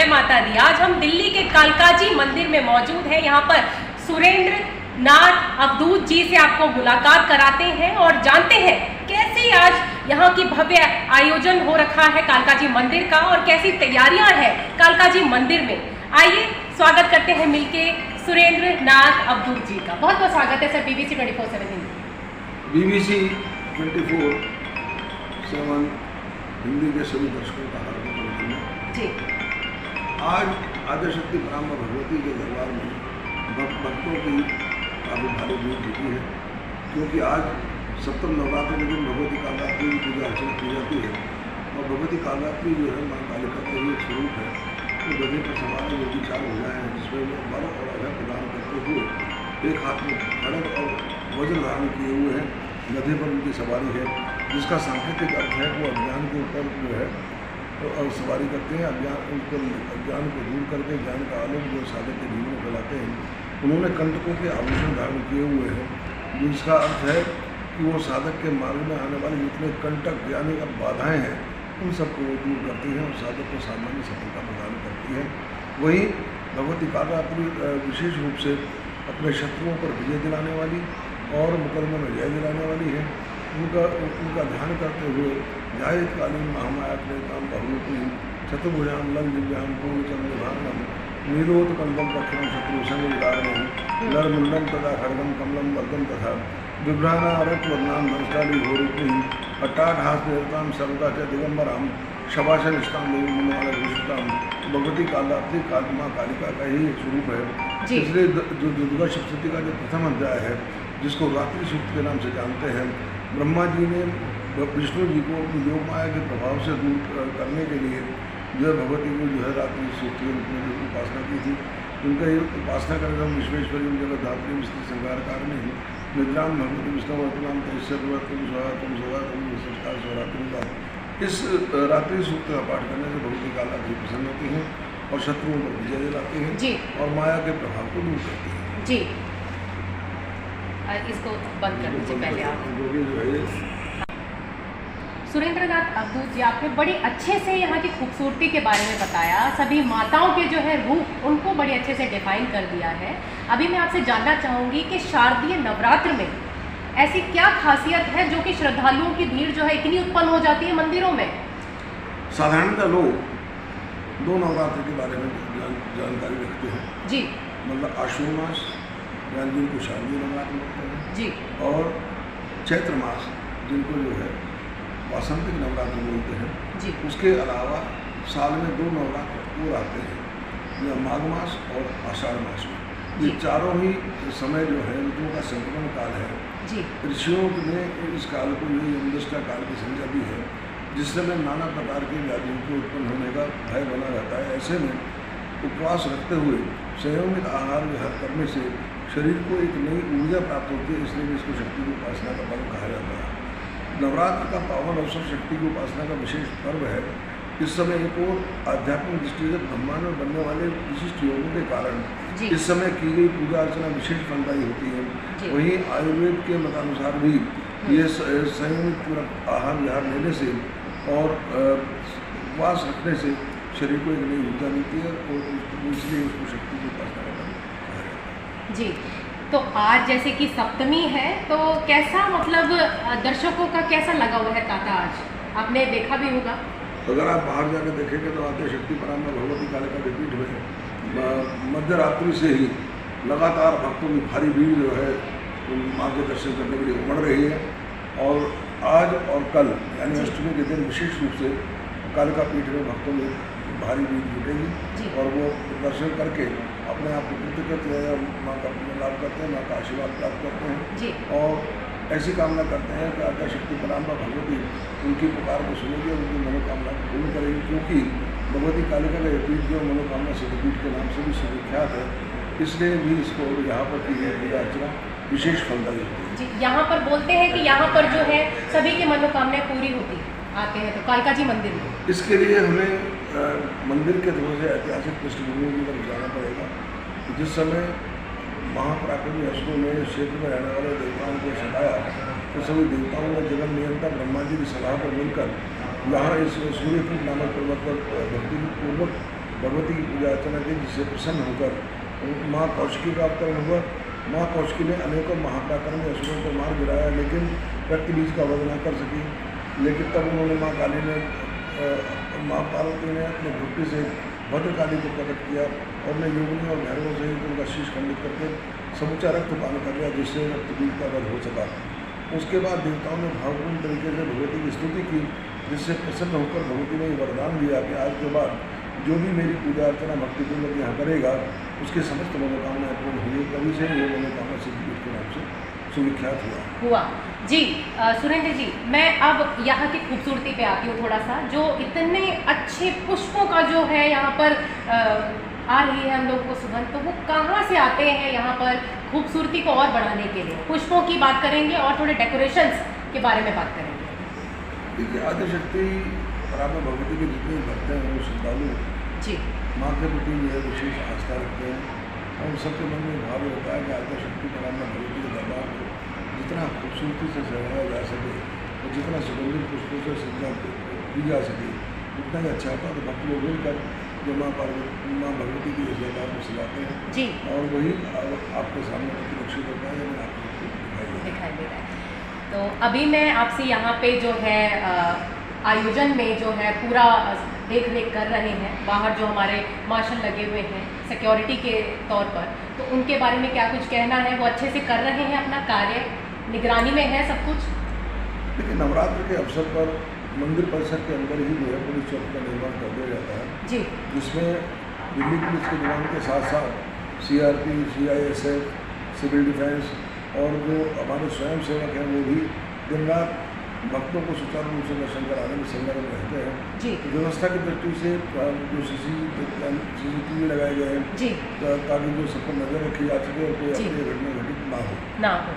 जय माता दी। आज हम दिल्ली के कालकाजी मंदिर में मौजूद हैं। यहाँ पर सुरेंद्र नाथ अवधूत जी से आपको मुलाकात कराते हैं और जानते हैं कैसे आज यहाँ की भव्य आयोजन हो रखा है कालकाजी मंदिर का और कैसी तैयारियां हैं कालकाजी मंदिर में। आइए स्वागत करते हैं मिलके सुरेंद्र नाथ अवधूत जी का। बहुत बहुत स्वागत है सर BBC 24/7 BBC 24/7 हिंदी के सभी दर्शकों का हार्दिक अभिनंदन जी। आज आद्यशक्ति ब्रह्मा भगवती के दरबार में भक्तों की काफ़ी भारी भीड़ जुटी है, क्योंकि आज सप्तम नवरात्र के दिन भगवती कालरात्रि की पूजा अर्चना की जाती है। और भगवती कालरात्रि जो है माँ कालिका का ही एक स्वरूप है। तो गधे पर सवार जो कि 4 भुजाएँ हैं, जिसमें वो वर और अभय प्रदान करते हुए एक हाथ में खड़ग और वज्र धारण किए हुए हैं। गधे पर उनकी सवारी है, जिसका सांकेतिक अर्थ है वो अज्ञान के ऊपर जो है तो सवारी करते हैं। अज्ञान को दूर करके ज्ञान का आलोक जो साधक के जीवन में फैलाते हैं। उन्होंने कंटकों के आभूषण धारण किए हुए हैं, जिसका अर्थ है कि वो साधक के मार्ग में आने वाले जितने कंटक यानी अब बाधाएँ हैं उन सबको वो दूर करती हैं और साधक को सामान्य सफलता प्रदान करती है। वहीं भगवती कालरात्रि विशेष रूप से अपने शत्रुओं पर विजय दिलाने वाली और मुकदमे में जय दिलाने वाली है। उनका ध्यान करते हुए ध्यायकालीन महामाया क्लेताम बहुरूपी चतुर्भुजाम लल दिव्याम पूर्णचंद्रभानम नीलोत्कंदम दक्षिणम शत्रु संग विदारणम नरमुंडम तथा खड़गम कमलम वर्गम तथा विभ्राना रत्वनाम नमस्कारी घोरूपी अट्टाढास देवताम सर्वदा च दिगंबराम शबाशन स्थान देवी मनवाला विष्टाम। भगवती कालरात्रि माँ कालिका का ही एक स्वरूप है। इसलिए जो दुर्गा सप्तशती का जो प्रथम अध्याय है, जिसको रात्रि सूक्त के नाम से जानते हैं, ब्रह्मा जी ने विष्णु जी को योग माया के प्रभाव से दूर करने के लिए जो है भगवती को जो है रात्रि सूक्त के रूप में जो उपासना की थी। उनका ये उपासना करने का विश्वेश्वरी जगत धात्री विष्णु संगारकार में निद्राम भगवती विष्णु वर्तमान तैश्वर्वतम स्वातम स्वातम संस्कार स्वरात्रि। इस रात्रि सूक्त का पाठ करने से भगवती कालरात्रि प्रसन्न होती हैं और शत्रुओं पर विजय दिलाती हैं और माया के प्रभाव को दूर करती हैं जी। इसको बंद करने से पहले आप सुरेंद्र नाथ अवधूत जी, आपने बड़ी अच्छे से यहाँ की खूबसूरती के बारे में बताया। सभी माताओं के जो है रूप उनको बड़े अच्छे से डिफाइन कर दिया है। अभी मैं आपसे जानना चाहूँगी कि शारदीय नवरात्र में ऐसी क्या खासियत है जो कि श्रद्धालुओं की भीड़ जो है इतनी उत्पन्न हो जाती है मंदिरों में? साधारणतः लोग 2 नवरात्र के बारे में जानकारी रखते हैं जी। मतलब आश्विन मास यानी जिनको शारदीय नवरात्र बोलते हैं जी, और चैत्र मास जिनको जो है वासंतिक नवरात्र बोलते हैं जी। उसके अलावा साल में 2 नवरात्र और आते हैं, यह माघ मास और आषाढ़ मास में। ये चारों ही समय जो है ऋतुओं का संक्रमण काल है जी। ऋषियों ने इस काल को ये यमदशा काल की संज्ञा दी है, जिस समय नाना प्रकार की व्याधियों के उत्पन्न होने का भय बना रहता है। ऐसे में उपवास रखते हुए संयमित आहार विहार करने से शरीर को एक नई ऊर्जा प्राप्त होती है, इसलिए भी इसको शक्ति की उपासना का पर्व कहा जाता है। नवरात्र का पावन अवसर शक्ति की उपासना का विशेष पर्व है। इस समय एक और आध्यात्मिक दृष्टि से ब्रह्मांड में बनने वाले विशिष्ट योगों के कारण इस समय की गई पूजा अर्चना विशेष फलदायी होती है। वहीं आयुर्वेद के मतानुसार भी ये संयमित पूरक आहार विहार लेने से और उपवास रखने से शरीर को एक नई ऊर्जा मिलती है और इसलिए उसको शक्ति की उपासना करना है जी। तो आज जैसे कि सप्तमी है, तो कैसा मतलब दर्शकों का कैसा लगा हुआ है ताता? आज आपने देखा भी होगा। अगर आप बाहर जाकर देखेंगे तो आद्यशक्ति पराम्बा भगवती कालिका के पीठ में मध्य रात्रि से ही लगातार भक्तों की भारी भीड़ जो है माँ के दर्शन करने के लिए उमड़ रही है। और आज और कल यानी अष्टमी के दिन विशेष रूप से कालिका पीठ में भक्तों में भारी भीड़ जुटेगी और वो दर्शन करके अपने आप को कृतज्ञ माँ का लाभ करते हैं, माँ का आशीर्वाद प्राप्त करते हैं और ऐसी कामना करते हैं कि आद्यशक्ति पराम्बा भगवती उनकी पुकार को सुनेगी और उनकी मनोकामना को पूर्ण करेगी, क्योंकि भगवती कालिका का पीठ जो मनोकामना सिद्धपीठ के नाम से भी सुविख्यात है। इसलिए भी इसको यहाँ पर की गई पूजा अर्चना विशेष फलदायी होती है जी। यहाँ पर बोलते हैं कि यहाँ पर जो है सभी की मनोकामनाएं पूरी होती आते हैं तो कालकाजी मंदिर में। इसके लिए हमें मंदिर के थोड़े से ऐतिहासिक पृष्ठभूमि की तरफ जाना पड़ेगा। जिस समय महापराक्रमी असुरों ने क्षेत्र में रहने वाले देवताओं को सताया तो सभी देवताओं ने जगन नियंता ब्रह्मा जी की सलाह पर मिलकर यहाँ इस सूर्यकूट नामक पर्वत पर भक्तिपूर्वक भगवती की पूजा अर्चना की, जिससे प्रसन्न होकर माँ कौशिकी का अवतरण हुआ। माँ कौशिकी ने अनेकों महापराक्रमी असुरों को मार गिराया, लेकिन रक्तबीज का वध न कर सकी। लेकिन तब उन्होंने माँ काली ने माँ पार्वती ने अपने घुट्टी से भद्रकाली को प्रकट किया और उन्हें योगिनी और भैरवों से उनका शीश खंडित करके समूचा रक्त पान कर लिया, जिससे रक्तबीज का वध हो सका। उसके बाद देवताओं ने भावपूर्ण तरीके से भगवती की स्तुति की, जिससे प्रसन्न होकर भगवती ने वरदान दिया कि आज के बाद जो भी मेरी पूजा अर्चना भक्तिपूर्वक यहाँ करेगा उसकी समस्त मनोकामनाएं पूर्ण हुई। तभी से ये मनोकामना सिद्धिपीठ के नाम से सुविख्यात हुआ। जी सुरेंद्र जी, मैं अब यहाँ की खूबसूरती पे आती हूँ थोड़ा सा। जो इतने अच्छे पुष्पों का जो है यहाँ पर आ रही है हम लोग को सुगंध, तो वो कहाँ से आते हैं यहाँ पर खूबसूरती को और बढ़ाने के लिए? पुष्पों की बात करेंगे और थोड़े डेकोरेशंस के बारे में बात करेंगे। देखिए, आदिशक्ति बराबर भगवती के जितने भक्त हैं वो श्रद्धालु जी माँ के प्रति जो है विशेष आस्था रखते हैं और उन सबके मन में भाव होता है कि आदिशक्ति बराबर भगवती के दरबार को जितना खूबसूरती से सजाया जा सके और जितना सुगंधित पुष्पों से सज्जा की जा सके उतना ही अच्छा होता है। तो भक्त लोग मिलकर जो माँ भगवती की इस दरबार को सजाते हैं जी, और वही आपके सामने प्रतिरक्षित होता है, यानी आपको दिखाई दे रहा है। तो अभी मैं आपसे यहाँ पे जो है आयोजन में जो है पूरा देख रेख कर रहे हैं, बाहर जो हमारे मार्शल लगे हुए हैं सिक्योरिटी के तौर पर, तो उनके बारे में क्या कुछ कहना है? वो अच्छे से कर रहे हैं अपना कार्य, निगरानी में है सब कुछ? लेकिन नवरात्र के अवसर पर मंदिर परिसर के अंदर ही जो है पुलिस चौकी का निर्माण कर दिया जाता है जी, जिसमें दिल्ली पुलिस के जवान के साथ साथ CRP, CISF, सिविल डिफेंस और जो हमारे स्वयं सेवक हैं वो भी दिन रात भक्तों को सुचारू रूप से दर्शन कराने में संलग्न रहते हैं जी, तो व्यवस्था की दृष्टि से जो CCTV लगाए गए हैं जी, ताकि जो सब पर नजर रखी जा सके और कोई जी। अपनी घटना घटित ना हो। ना हो।